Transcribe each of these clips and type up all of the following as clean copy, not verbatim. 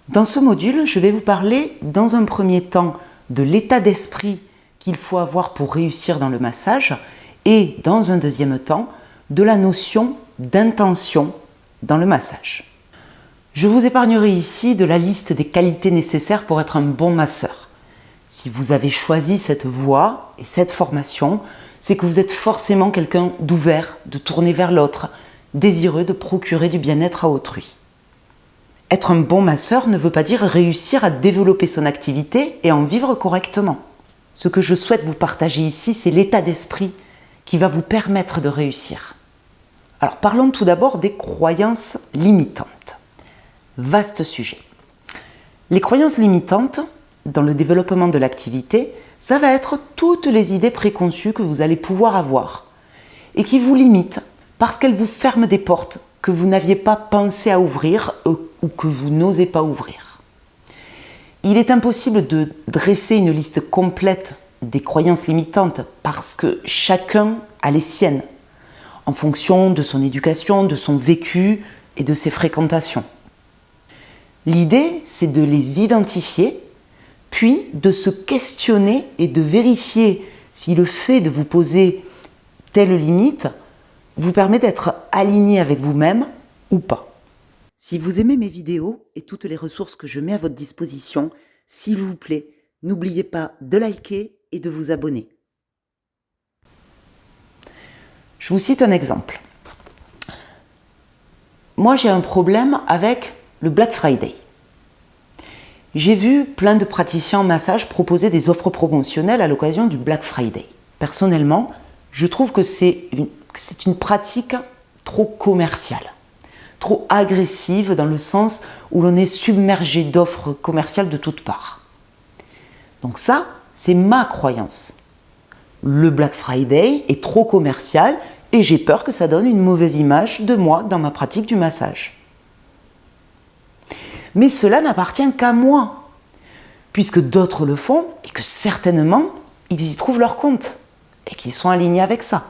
Dans ce module, je vais vous parler dans un premier temps de l'état d'esprit qu'il faut avoir pour réussir dans le massage et dans un deuxième temps de la notion d'intention dans le massage. Je vous épargnerai ici de la liste des qualités nécessaires pour être un bon masseur. Si vous avez choisi cette voie et cette formation, c'est que vous êtes forcément quelqu'un d'ouvert, de tourné vers l'autre, désireux de procurer du bien-être à autrui. Être un bon masseur ne veut pas dire réussir à développer son activité et en vivre correctement. Ce que je souhaite vous partager ici, c'est l'état d'esprit qui va vous permettre de réussir. Alors parlons tout d'abord des croyances limitantes. Vaste sujet. Les croyances limitantes, dans le développement de l'activité, ça va être toutes les idées préconçues que vous allez pouvoir avoir et qui vous limitent parce qu'elles vous ferment des portes que vous n'aviez pas pensé à ouvrir ou que vous n'osez pas ouvrir. Il est impossible de dresser une liste complète des croyances limitantes parce que chacun a les siennes, en fonction de son éducation, de son vécu et de ses fréquentations. L'idée, c'est de les identifier, puis de se questionner et de vérifier si le fait de vous poser telle limite vous permet d'être aligné avec vous-même ou pas. Si vous aimez mes vidéos et toutes les ressources que je mets à votre disposition, s'il vous plaît, n'oubliez pas de liker et de vous abonner. Je vous cite un exemple. Moi, j'ai un problème avec le Black Friday. J'ai vu plein de praticiens en massage proposer des offres promotionnelles à l'occasion du Black Friday. Personnellement, je trouve que c'est une pratique trop commerciale, trop agressive dans le sens où l'on est submergé d'offres commerciales de toutes parts. Donc ça, c'est ma croyance. Le Black Friday est trop commercial et j'ai peur que ça donne une mauvaise image de moi dans ma pratique du massage. Mais cela n'appartient qu'à moi, puisque d'autres le font et que certainement, ils y trouvent leur compte et qu'ils sont alignés avec ça.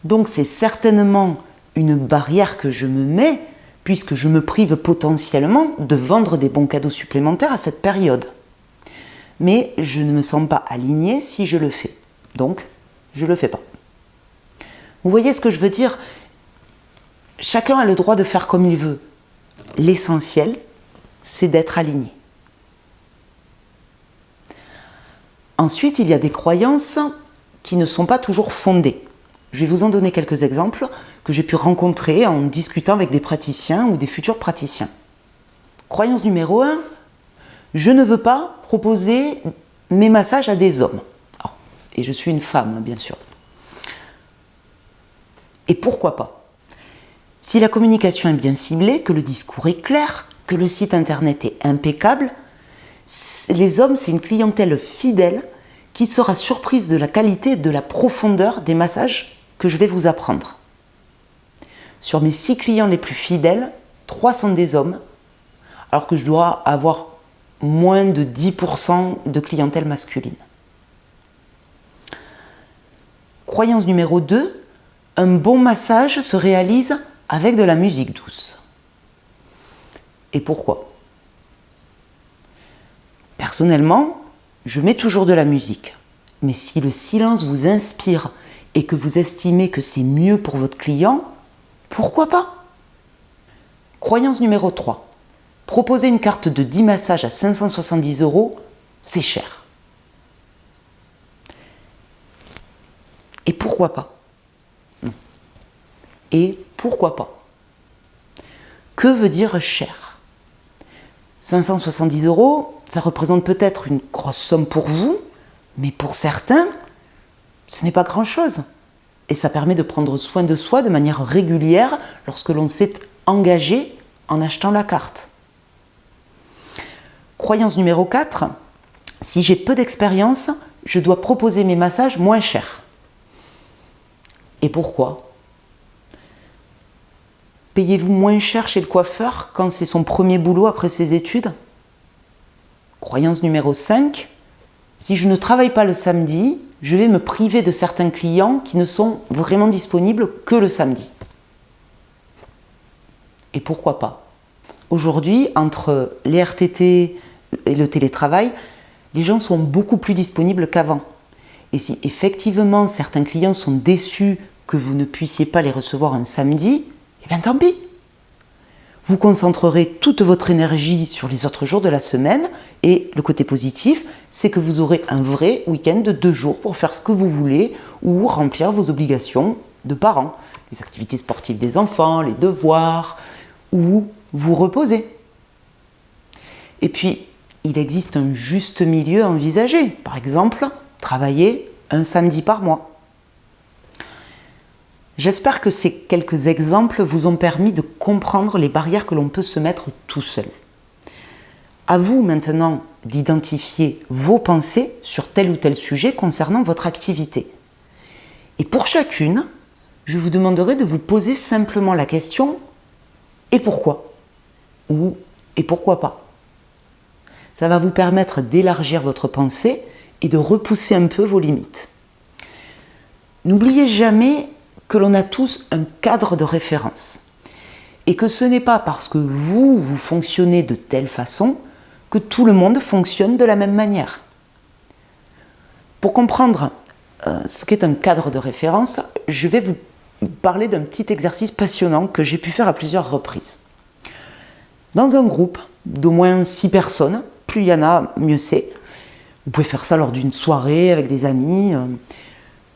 Donc c'est certainement une barrière que je me mets, puisque je me prive potentiellement de vendre des bons cadeaux supplémentaires à cette période. Mais je ne me sens pas alignée si je le fais. Donc, je ne le fais pas. Vous voyez ce que je veux dire? Chacun a le droit de faire comme il veut. L'essentiel, c'est d'être aligné. Ensuite, il y a des croyances qui ne sont pas toujours fondées. Je vais vous en donner quelques exemples que j'ai pu rencontrer en discutant avec des praticiens ou des futurs praticiens. Croyance numéro 1, je ne veux pas proposer mes massages à des hommes. Alors, et je suis une femme, bien sûr. Et pourquoi pas? Si la communication est bien ciblée, que le discours est clair, que le site internet est impeccable, les hommes, c'est une clientèle fidèle qui sera surprise de la qualité et de la profondeur des massages que je vais vous apprendre. Sur mes 6 clients les plus fidèles, 3 sont des hommes, alors que je dois avoir moins de 10% de clientèle masculine. Croyance numéro 2, un bon massage se réalise avec de la musique douce. Et pourquoi? Personnellement, je mets toujours de la musique. Mais si le silence vous inspire et que vous estimez que c'est mieux pour votre client, pourquoi pas? Croyance numéro 3. Proposer une carte de 10 massages à 570 €, c'est cher. Et pourquoi pas? Et pourquoi pas? Que veut dire cher? 570 €, ça représente peut-être une grosse somme pour vous, mais pour certains, ce n'est pas grand-chose. Et ça permet de prendre soin de soi de manière régulière lorsque l'on s'est engagé en achetant la carte. Croyance numéro 4, si j'ai peu d'expérience, je dois proposer mes massages moins chers. Et pourquoi? Payez-vous moins cher chez le coiffeur quand c'est son premier boulot après ses études? Croyance numéro 5, si je ne travaille pas le samedi, je vais me priver de certains clients qui ne sont vraiment disponibles que le samedi. Et pourquoi pas? Aujourd'hui, entre les RTT et le télétravail, les gens sont beaucoup plus disponibles qu'avant. Et si effectivement certains clients sont déçus que vous ne puissiez pas les recevoir un samedi, eh bien tant pis. Vous concentrerez toute votre énergie sur les autres jours de la semaine et le côté positif, c'est que vous aurez un vrai week-end de 2 jours pour faire ce que vous voulez ou remplir vos obligations de parents, les activités sportives des enfants, les devoirs, ou vous reposer. Et puis, il existe un juste milieu à envisager. Par exemple, travailler un samedi par mois. J'espère que ces quelques exemples vous ont permis de comprendre les barrières que l'on peut se mettre tout seul. À vous maintenant d'identifier vos pensées sur tel ou tel sujet concernant votre activité. Et pour chacune, je vous demanderai de vous poser simplement la question « et pourquoi ?» ou « et pourquoi pas ?» Ça va vous permettre d'élargir votre pensée et de repousser un peu vos limites. N'oubliez jamais que l'on a tous un cadre de référence et que ce n'est pas parce que vous fonctionnez de telle façon que tout le monde fonctionne de la même manière. Pour comprendre ce qu'est un cadre de référence, je vais vous parler d'un petit exercice passionnant que j'ai pu faire à plusieurs reprises. Dans un groupe d'au moins 6 personnes, plus il y en a, mieux c'est. Vous pouvez faire ça lors d'une soirée avec des amis.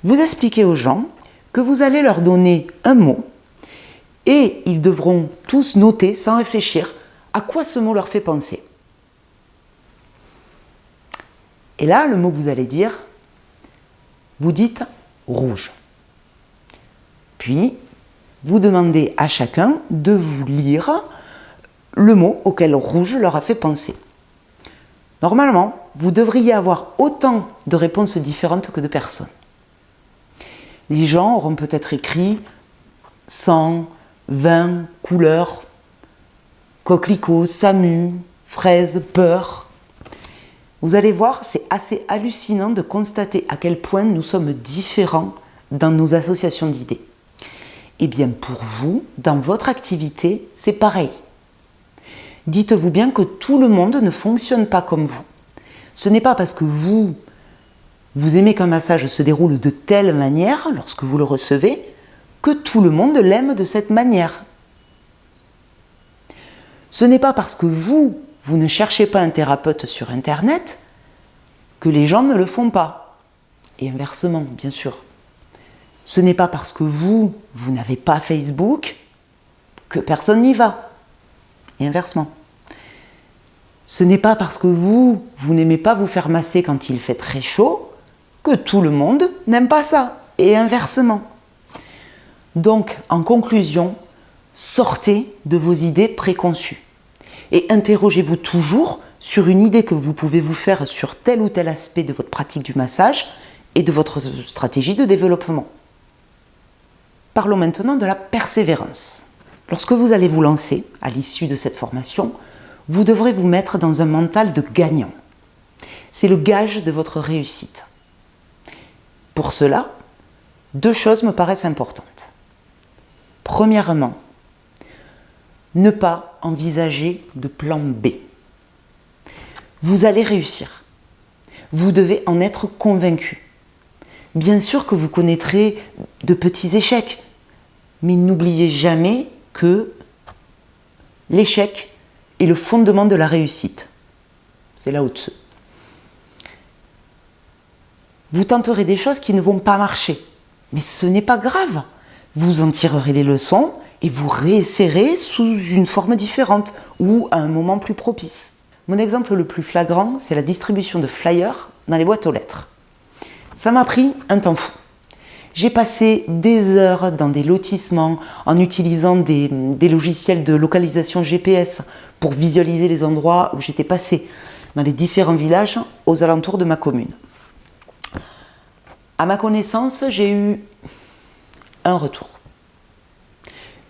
Vous expliquez aux gens que vous allez leur donner un mot et ils devront tous noter sans réfléchir à quoi ce mot leur fait penser. Et là, le mot que vous allez dire, vous dites rouge. Puis, vous demandez à chacun de vous lire le mot auquel rouge leur a fait penser. Normalement, vous devriez avoir autant de réponses différentes que de personnes. Les gens auront peut-être écrit sang, vin, couleur, coquelicot, SAMU, fraise, peur. Vous allez voir, c'est assez hallucinant de constater à quel point nous sommes différents dans nos associations d'idées. Eh bien, pour vous, dans votre activité, c'est pareil. Dites-vous bien que tout le monde ne fonctionne pas comme vous. Ce n'est pas parce que vous aimez qu'un massage se déroule de telle manière, lorsque vous le recevez, que tout le monde l'aime de cette manière. Ce n'est pas parce que vous ne cherchez pas un thérapeute sur Internet que les gens ne le font pas. Et inversement, bien sûr. Ce n'est pas parce que vous n'avez pas Facebook que personne n'y va. Et inversement. Ce n'est pas parce que vous n'aimez pas vous faire masser quand il fait très chaud que tout le monde n'aime pas ça. Et inversement. Donc, en conclusion, sortez de vos idées préconçues. Et interrogez-vous toujours sur une idée que vous pouvez vous faire sur tel ou tel aspect de votre pratique du massage et de votre stratégie de développement. Parlons maintenant de la persévérance. Lorsque vous allez vous lancer à l'issue de cette formation, vous devrez vous mettre dans un mental de gagnant. C'est le gage de votre réussite. Pour cela, 2 choses me paraissent importantes. Premièrement, ne pas envisager de plan B. Vous allez réussir. Vous devez en être convaincu. Bien sûr que vous connaîtrez de petits échecs, mais n'oubliez jamais que l'échec est le fondement de la réussite. C'est là au-dessus. Vous tenterez des choses qui ne vont pas marcher, mais ce n'est pas grave. Vous en tirerez les leçons et vous réessaierez sous une forme différente ou à un moment plus propice. Mon exemple le plus flagrant, c'est la distribution de flyers dans les boîtes aux lettres. Ça m'a pris un temps fou. J'ai passé des heures dans des lotissements en utilisant des logiciels de localisation GPS pour visualiser les endroits où j'étais passée dans les différents villages aux alentours de ma commune. À ma connaissance, j'ai eu un retour.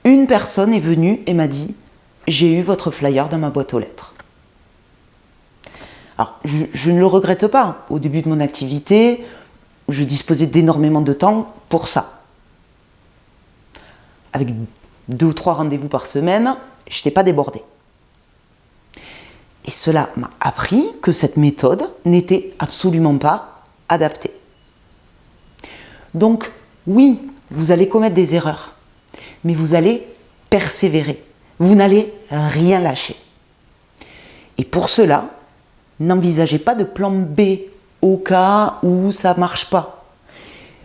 Une personne est venue et m'a dit « J'ai eu votre flyer dans ma boîte aux lettres ». Alors, je ne le regrette pas. Au début de mon activité, je disposais d'énormément de temps pour ça. Avec 2 ou 3 rendez-vous par semaine, je n'étais pas débordée. Et cela m'a appris que cette méthode n'était absolument pas adaptée. Donc, oui, vous allez commettre des erreurs, mais vous allez persévérer. Vous n'allez rien lâcher. Et pour cela, n'envisagez pas de plan B au cas où ça ne marche pas.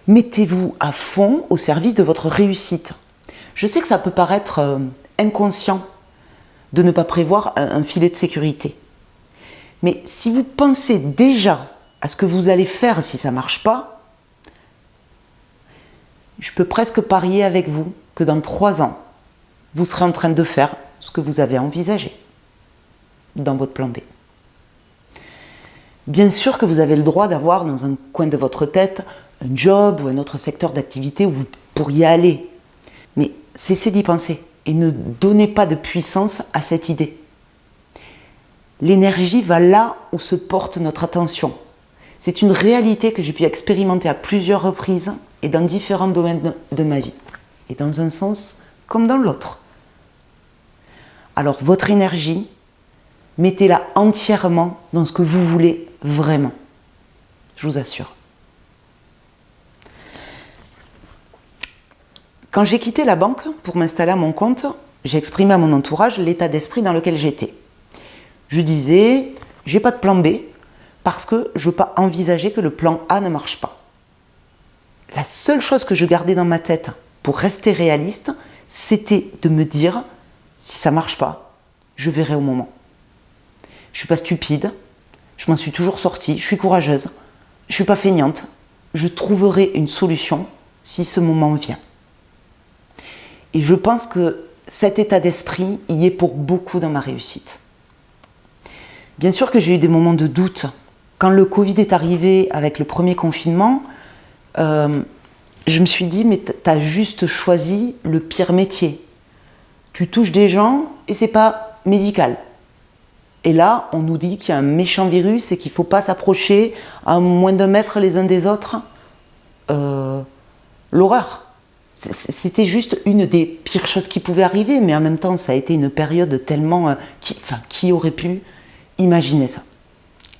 Mettez-vous à fond au service de votre réussite. Je sais que ça peut paraître inconscient de ne pas prévoir un filet de sécurité. Mais si vous pensez déjà à ce que vous allez faire si ça ne marche pas, je peux presque parier avec vous que dans 3 ans, vous serez en train de faire ce que vous avez envisagé dans votre plan B. Bien sûr que vous avez le droit d'avoir dans un coin de votre tête un job ou un autre secteur d'activité où vous pourriez aller. Mais cessez d'y penser et ne donnez pas de puissance à cette idée. L'énergie va là où se porte notre attention. C'est une réalité que j'ai pu expérimenter à plusieurs reprises et dans différents domaines de ma vie. Et dans un sens comme dans l'autre. Alors votre énergie, mettez-la entièrement dans ce que vous voulez vraiment. Je vous assure. Quand j'ai quitté la banque pour m'installer à mon compte, j'ai exprimé à mon entourage l'état d'esprit dans lequel j'étais. Je disais, j'ai pas de plan B parce que je ne veux pas envisager que le plan A ne marche pas. La seule chose que je gardais dans ma tête pour rester réaliste, c'était de me dire, si ça ne marche pas, je verrai au moment. Je ne suis pas stupide, je m'en suis toujours sortie, je suis courageuse, je ne suis pas feignante, je trouverai une solution si ce moment vient. Et je pense que cet état d'esprit y est pour beaucoup dans ma réussite. Bien sûr que j'ai eu des moments de doute. Quand le Covid est arrivé avec le premier confinement, je me suis dit, mais tu as juste choisi le pire métier. Tu touches des gens et c'est pas médical. Et là, on nous dit qu'il y a un méchant virus et qu'il ne faut pas s'approcher à moins d'1 mètre les uns des autres. L'horreur. C'était juste une des pires choses qui pouvaient arriver, mais en même temps, ça a été une période tellement... qui aurait pu imaginer ça?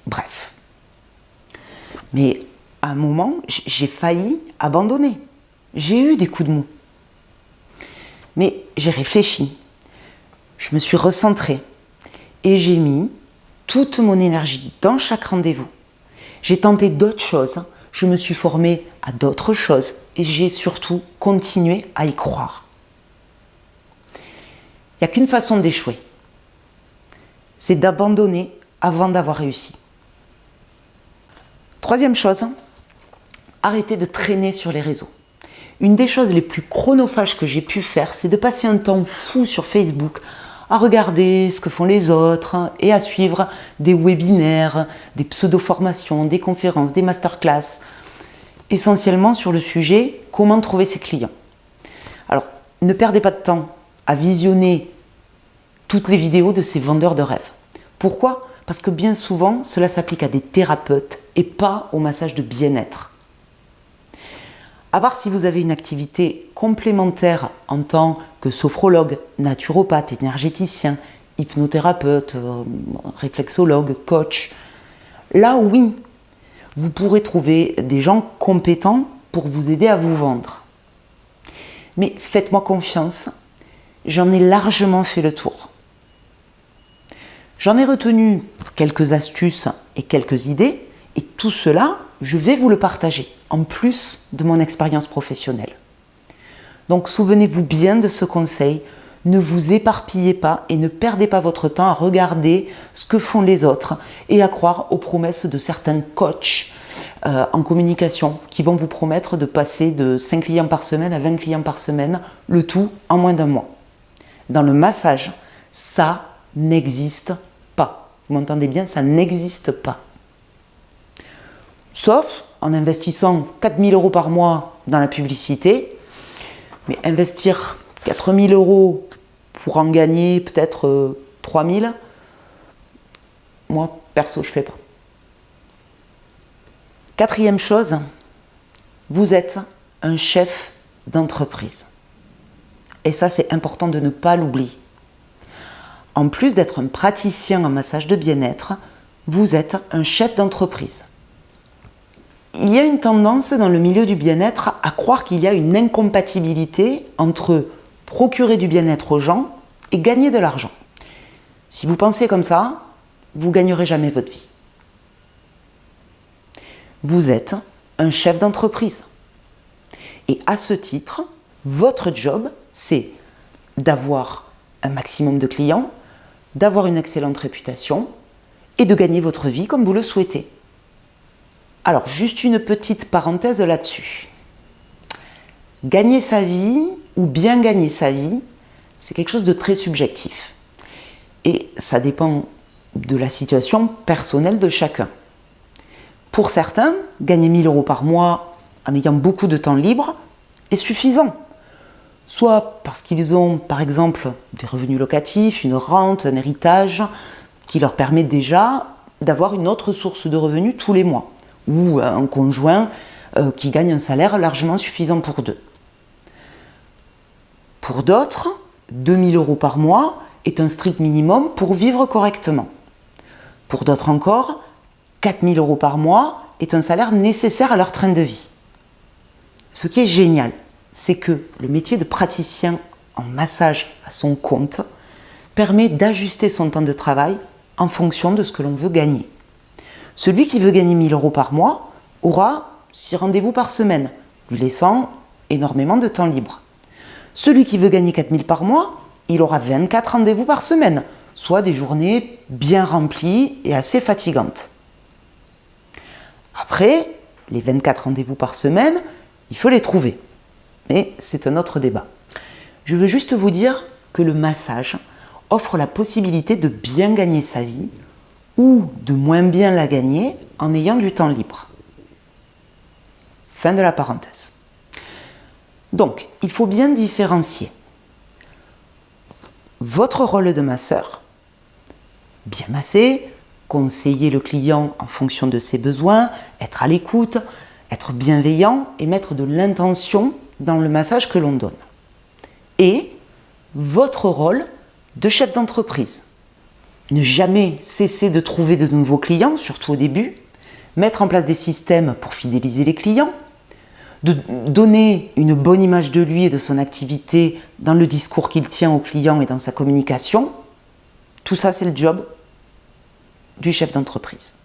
Bref. Mais à un moment, j'ai failli abandonner. J'ai eu des coups de mou. Mais j'ai réfléchi. Je me suis recentrée. Et j'ai mis toute mon énergie dans chaque rendez-vous. J'ai tenté d'autres choses. Je me suis formée à d'autres choses. Et j'ai surtout continué à y croire. Il n'y a qu'une façon d'échouer. C'est d'abandonner avant d'avoir réussi. 3e chose, arrêtez de traîner sur les réseaux. Une des choses les plus chronophages que j'ai pu faire, c'est de passer un temps fou sur Facebook à regarder ce que font les autres et à suivre des webinaires, des pseudo-formations, des conférences, des masterclass, essentiellement sur le sujet « Comment trouver ses clients ». Alors, ne perdez pas de temps à visionner toutes les vidéos de ces vendeurs de rêves. Pourquoi ? Parce que bien souvent, cela s'applique à des thérapeutes et pas au massage de bien-être. À part si vous avez une activité complémentaire en tant que sophrologue, naturopathe, énergéticien, hypnothérapeute, réflexologue, coach, là oui, vous pourrez trouver des gens compétents pour vous aider à vous vendre. Mais faites-moi confiance, j'en ai largement fait le tour. J'en ai retenu quelques astuces et quelques idées, et tout cela, je vais vous le partager, en plus de mon expérience professionnelle. Donc souvenez-vous bien de ce conseil, ne vous éparpillez pas et ne perdez pas votre temps à regarder ce que font les autres et à croire aux promesses de certains coachs en communication qui vont vous promettre de passer de 5 clients par semaine à 20 clients par semaine, le tout en moins d'1 mois. Dans le massage, ça n'existe pas. Vous m'entendez bien, ça n'existe pas. Sauf en investissant 4 000 € par mois dans la publicité, mais investir 4 000 € pour en gagner peut-être 3 000, moi, perso, je ne fais pas. 4e chose, vous êtes un chef d'entreprise. Et ça, c'est important de ne pas l'oublier. en plus d'être un praticien en massage de bien-être, vous êtes un chef d'entreprise. Il y a une tendance dans le milieu du bien-être à croire qu'il y a une incompatibilité entre procurer du bien-être aux gens et gagner de l'argent. Si vous pensez comme ça, vous ne gagnerez jamais votre vie. Vous êtes un chef d'entreprise. Et à ce titre, votre job, c'est d'avoir un maximum de clients, d'avoir une excellente réputation et de gagner votre vie comme vous le souhaitez. Alors, juste une petite parenthèse là-dessus. Gagner sa vie ou bien gagner sa vie, c'est quelque chose de très subjectif. Et ça dépend de la situation personnelle de chacun. Pour certains, gagner 1 000 € par mois en ayant beaucoup de temps libre est suffisant. Soit parce qu'ils ont, par exemple, des revenus locatifs, une rente, un héritage, qui leur permet déjà d'avoir une autre source de revenus tous les mois. Ou un conjoint qui gagne un salaire largement suffisant pour deux. Pour d'autres, 2 000 € par mois est un strict minimum pour vivre correctement. Pour d'autres encore, 4 000 € par mois est un salaire nécessaire à leur train de vie. Ce qui est génial, c'est que le métier de praticien en massage à son compte permet d'ajuster son temps de travail en fonction de ce que l'on veut gagner. Celui qui veut gagner 1 000 € par mois aura 6 rendez-vous par semaine, lui laissant énormément de temps libre. Celui qui veut gagner 4 000 par mois, il aura 24 rendez-vous par semaine, soit des journées bien remplies et assez fatigantes. Après, les 24 rendez-vous par semaine, il faut les trouver. Mais c'est un autre débat. Je veux juste vous dire que le massage offre la possibilité de bien gagner sa vie ou de moins bien la gagner en ayant du temps libre. Fin de la parenthèse. Donc, il faut bien différencier votre rôle de masseur, bien masser, conseiller le client en fonction de ses besoins, être à l'écoute, être bienveillant et mettre de l'intention dans le massage que l'on donne. Et votre rôle de chef d'entreprise. Ne jamais cesser de trouver de nouveaux clients, surtout au début, mettre en place des systèmes pour fidéliser les clients, de donner une bonne image de lui et de son activité dans le discours qu'il tient aux clients et dans sa communication. Tout ça, c'est le job du chef d'entreprise.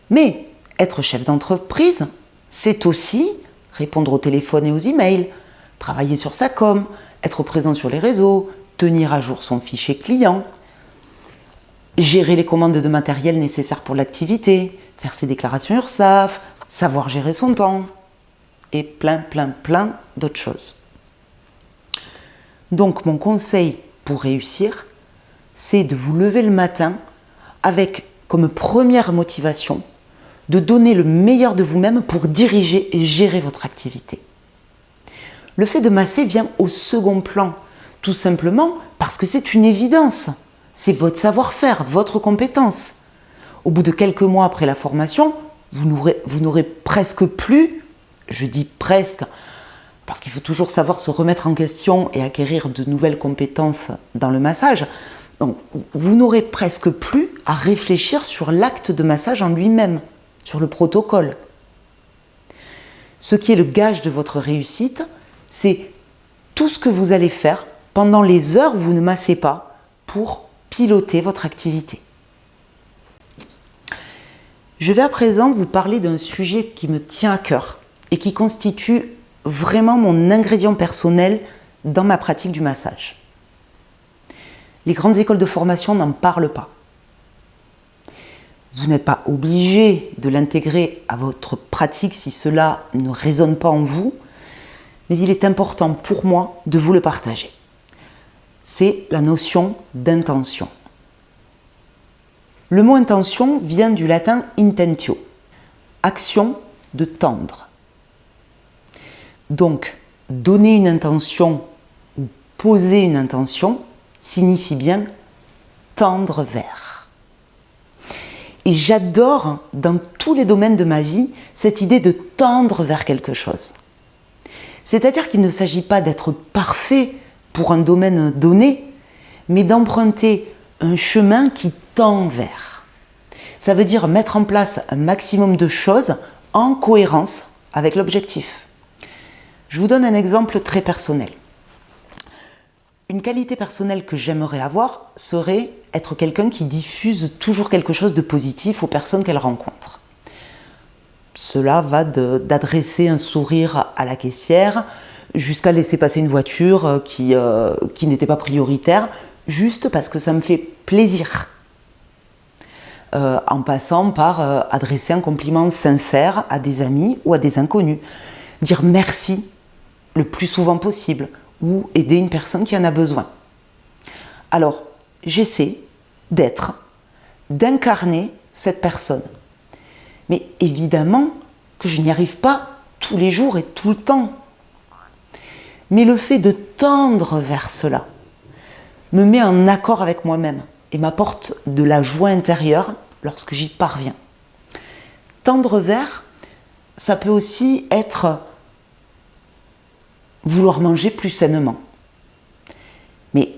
Mais être chef d'entreprise, c'est aussi répondre au téléphone et aux emails, travailler sur sa com, être présent sur les réseaux, tenir à jour son fichier client, gérer les commandes de matériel nécessaires pour l'activité, faire ses déclarations URSSAF, savoir gérer son temps et plein d'autres choses. Donc mon conseil pour réussir, c'est de vous lever le matin avec comme première motivation de donner le meilleur de vous-même pour diriger et gérer votre activité. Le fait de masser vient au second plan, tout simplement parce que c'est une évidence. C'est votre savoir-faire, votre compétence. Au bout de quelques mois après la formation, vous n'aurez presque plus, je dis presque, parce qu'il faut toujours savoir se remettre en question et acquérir de nouvelles compétences dans le massage. Donc, vous n'aurez presque plus à réfléchir sur l'acte de massage en lui-même, sur le protocole. Ce qui est le gage de votre réussite, c'est tout ce que vous allez faire pendant les heures où vous ne massez pas pour piloter votre activité. Je vais à présent vous parler d'un sujet qui me tient à cœur et qui constitue vraiment mon ingrédient personnel dans ma pratique du massage. Les grandes écoles de formation n'en parlent pas. Vous n'êtes pas obligé de l'intégrer à votre pratique si cela ne résonne pas en vous, mais il est important pour moi de vous le partager. C'est la notion d'intention. Le mot intention vient du latin intentio, action de tendre. Donc, donner une intention ou poser une intention signifie bien tendre vers. Et j'adore, dans tous les domaines de ma vie, cette idée de tendre vers quelque chose. C'est-à-dire qu'il ne s'agit pas d'être parfait pour un domaine donné, mais d'emprunter un chemin qui tend vers. Ça veut dire mettre en place un maximum de choses en cohérence avec l'objectif. Je vous donne un exemple très personnel. Une qualité personnelle que j'aimerais avoir serait être quelqu'un qui diffuse toujours quelque chose de positif aux personnes qu'elle rencontre. Cela va d'adresser un sourire à la caissière jusqu'à laisser passer une voiture qui n'était pas prioritaire, juste parce que ça me fait plaisir. En passant par adresser un compliment sincère à des amis ou à des inconnus. Dire merci le plus souvent possible ou aider une personne qui en a besoin. Alors, j'essaie d'incarner cette personne. Mais évidemment que je n'y arrive pas tous les jours et tout le temps. Mais le fait de tendre vers cela me met en accord avec moi-même et m'apporte de la joie intérieure lorsque j'y parviens. Tendre vers, ça peut aussi être vouloir manger plus sainement. Mais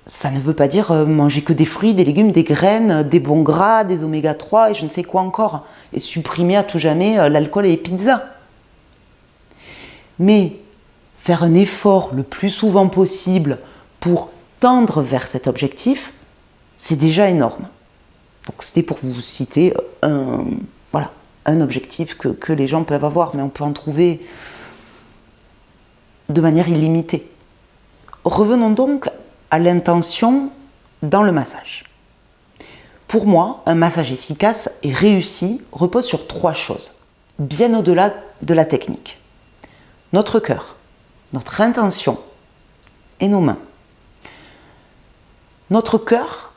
ça ne veut pas dire manger que des fruits, des légumes, des graines, des bons gras, des oméga 3 et je ne sais quoi encore. Et supprimer à tout jamais l'alcool et les pizzas. Mais faire un effort le plus souvent possible pour tendre vers cet objectif, c'est déjà énorme. Donc c'était pour vous citer un objectif que les gens peuvent avoir, mais on peut en trouver de manière illimitée. Revenons donc à l'intention dans le massage. Pour moi, un massage efficace et réussi repose sur 3 choses, bien au-delà de la technique. Notre cœur, notre intention et nos mains. Notre cœur,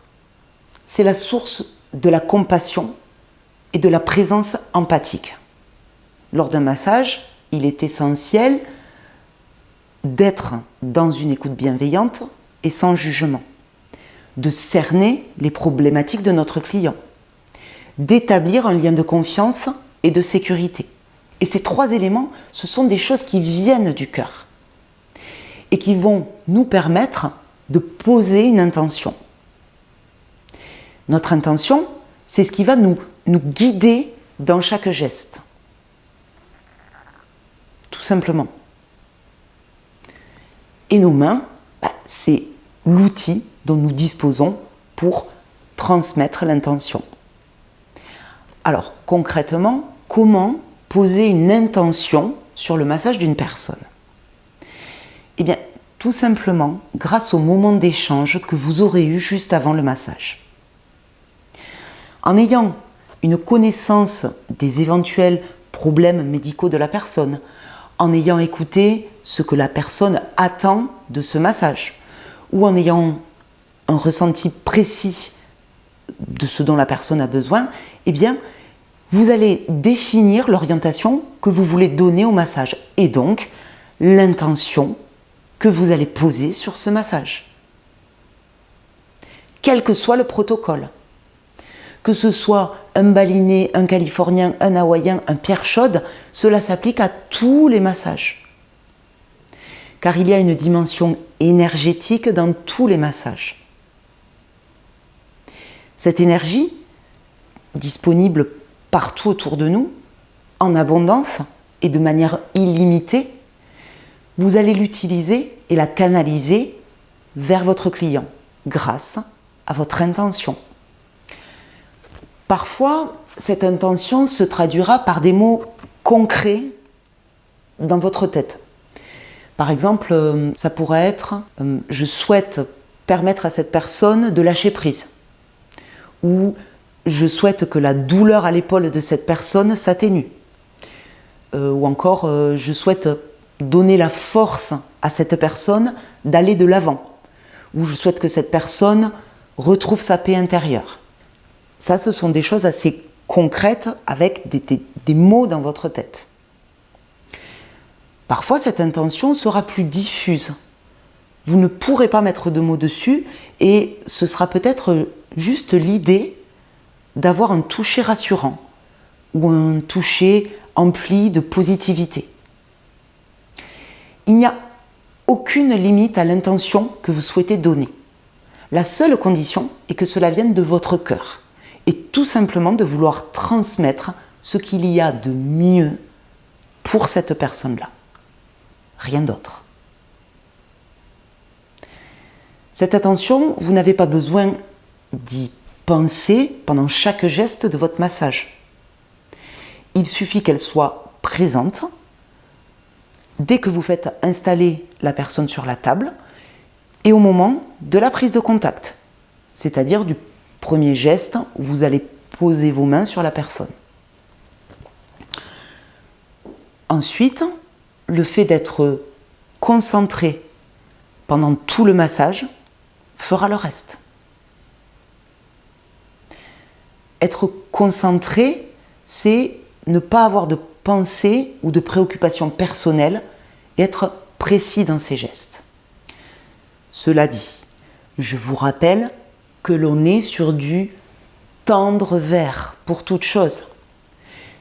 c'est la source de la compassion et de la présence empathique. Lors d'un massage, il est essentiel d'être dans une écoute bienveillante et sans jugement, de cerner les problématiques de notre client, d'établir un lien de confiance et de sécurité. Et ces 3 éléments, ce sont des choses qui viennent du cœur et qui vont nous permettre de poser une intention. Notre intention, c'est ce qui va nous guider dans chaque geste. Tout simplement. Et nos mains, c'est l'outil dont nous disposons pour transmettre l'intention. Alors, concrètement, comment poser une intention sur le massage d'une personne ? Eh bien, tout simplement grâce au moment d'échange que vous aurez eu juste avant le massage. En ayant une connaissance des éventuels problèmes médicaux de la personne, en ayant écouté ce que la personne attend de ce massage, ou en ayant un ressenti précis de ce dont la personne a besoin, eh bien, vous allez définir l'orientation que vous voulez donner au massage et donc l'intention que vous allez poser sur ce massage. Quel que soit le protocole, que ce soit un balinais, un californien, un hawaïen, un pierre chaude, cela s'applique à tous les massages. Car il y a une dimension énergétique dans tous les massages. Cette énergie, disponible partout autour de nous, en abondance et de manière illimitée, vous allez l'utiliser et la canaliser vers votre client grâce à votre intention. Parfois, cette intention se traduira par des mots concrets dans votre tête. Par exemple, ça pourrait être « je souhaite permettre à cette personne de lâcher prise » ou « je souhaite que la douleur à l'épaule de cette personne s'atténue » ou encore « je souhaite donner la force à cette personne d'aller de l'avant » ou « je souhaite que cette personne retrouve sa paix intérieure ». Ça, ce sont des choses assez concrètes avec des mots dans votre tête. Parfois, cette intention sera plus diffuse. Vous ne pourrez pas mettre de mots dessus et ce sera peut-être juste l'idée d'avoir un toucher rassurant ou un toucher empli de positivité. Il n'y a aucune limite à l'intention que vous souhaitez donner. La seule condition est que cela vienne de votre cœur et tout simplement de vouloir transmettre ce qu'il y a de mieux pour cette personne-là. Rien d'autre. Cette attention, vous n'avez pas besoin d'y penser pendant chaque geste de votre massage. Il suffit qu'elle soit présente dès que vous faites installer la personne sur la table et au moment de la prise de contact, c'est-à-dire du premier geste où vous allez poser vos mains sur la personne. Ensuite, le fait d'être concentré pendant tout le massage fera le reste. Être concentré, c'est ne pas avoir de pensée ou de préoccupation personnelle et être précis dans ses gestes. Cela dit, je vous rappelle que l'on est sur du tendre vers pour toute chose.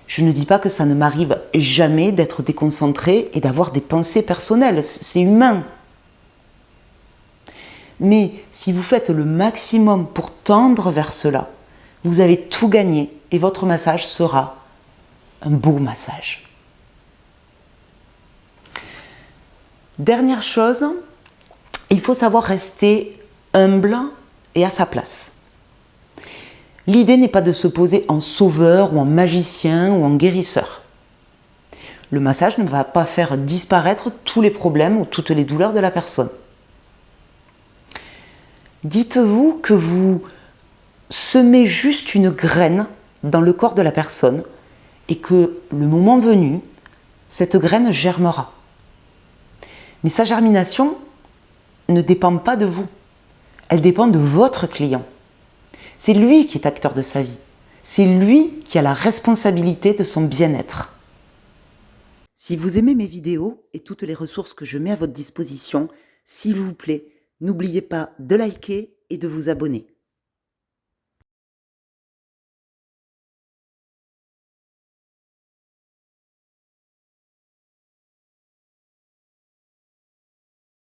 Je ne dis pas que ça ne m'arrive jamais d'être déconcentré et d'avoir des pensées personnelles, c'est humain. Mais si vous faites le maximum pour tendre vers cela, vous avez tout gagné et votre massage sera un beau massage. Dernière chose, il faut savoir rester humble et à sa place. L'idée n'est pas de se poser en sauveur ou en magicien ou en guérisseur. Le massage ne va pas faire disparaître tous les problèmes ou toutes les douleurs de la personne. Dites-vous que vous semez juste une graine dans le corps de la personne et que le moment venu, cette graine germera. Mais sa germination ne dépend pas de vous. Elle dépend de votre client. C'est lui qui est acteur de sa vie. C'est lui qui a la responsabilité de son bien-être. Si vous aimez mes vidéos et toutes les ressources que je mets à votre disposition, s'il vous plaît, n'oubliez pas de liker et de vous abonner.